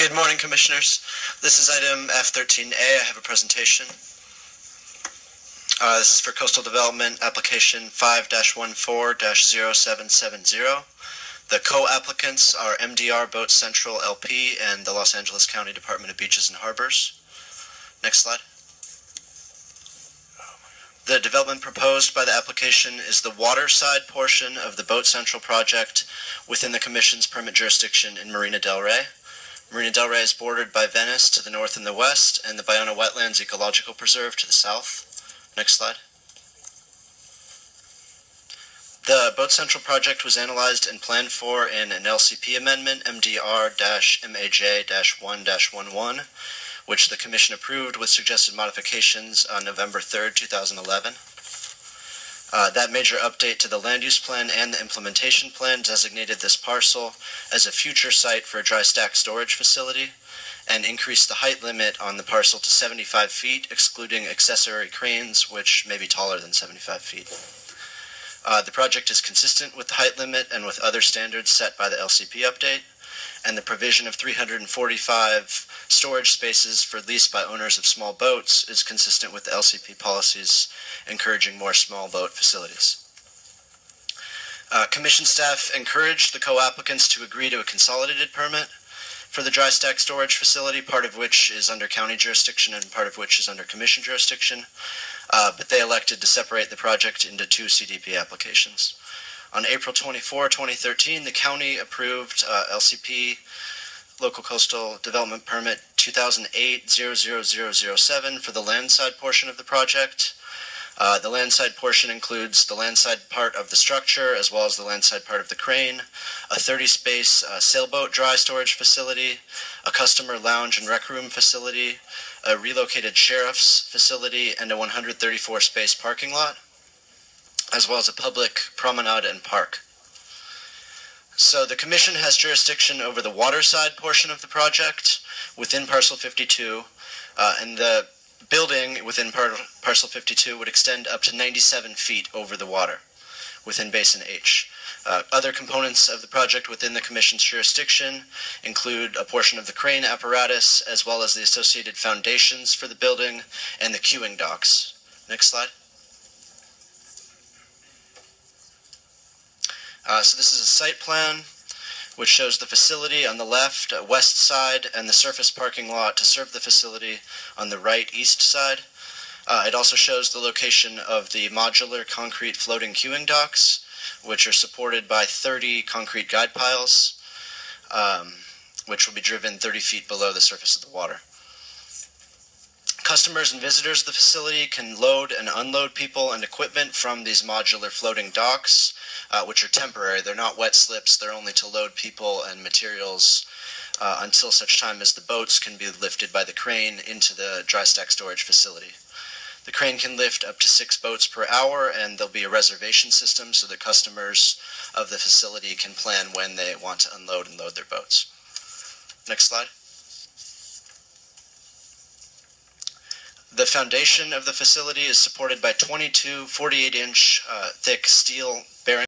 Good morning, Commissioners. This is item F13A. I have a presentation. This is for Coastal Development Application 5-14-0770. The co-applicants are MDR Boat Central LP and the Los Angeles County Department of Beaches and Harbors. Next slide. The development proposed by the application is the waterside portion of the Boat Central project within the Commission's permit jurisdiction in Marina del Rey. Marina del Rey is bordered by Venice to the north and the west, and the Ballona Wetlands Ecological Preserve to the south. Next slide. The Boat Central project was analyzed and planned for in an LCP amendment, MDR-MAJ-1-11, which the Commission approved with suggested modifications on November 3rd, 2011. That major update to the land use plan and the implementation plan designated this parcel as a future site for a dry stack storage facility and increased the height limit on the parcel to 75 feet, excluding accessory cranes, which may be taller than 75 feet. The project is consistent with the height limit and with other standards set by the LCP update, and the provision of 345 storage spaces for lease by owners of small boats is consistent with the LCP policies encouraging more small boat facilities. Commission staff encouraged the co-applicants to agree to a consolidated permit for the dry stack storage facility, part of which is under county jurisdiction and part of which is under commission jurisdiction, but they elected to separate the project into two CDP applications. On April 24, 2013, the county approved LCP Local Coastal Development Permit 2008-00007 for the landside portion of the project. The landside portion includes the landside part of the structure as well as the landside part of the crane, a 30-space sailboat dry storage facility, a customer lounge and rec room facility, a relocated sheriff's facility, and a 134-space parking lot, as well as a public promenade and park. So the Commission has jurisdiction over the waterside portion of the project within Parcel 52, and the building within Parcel 52 would extend up to 97 feet over the water within Basin H. Other components of the project within the Commission's jurisdiction include a portion of the crane apparatus as well as the associated foundations for the building and the queuing docks. Next slide. So this is a site plan which shows the facility on the left, west side, and the surface parking lot to serve the facility on the right, east side. It also shows the location of the modular concrete floating queuing docks, which are supported by 30 concrete guide piles, which will be driven 30 feet below the surface of the water. Customers and visitors of the facility can load and unload people and equipment from these modular floating docks, which are temporary. They're not wet slips. They're only to load people and materials until such time as the boats can be lifted by the crane into the dry stack storage facility. The crane can lift up to 6 boats per hour, and there'll be a reservation system so that customers of the facility can plan when they want to unload and load their boats. Next slide. The foundation of the facility is supported by 22 48-inch thick steel bearing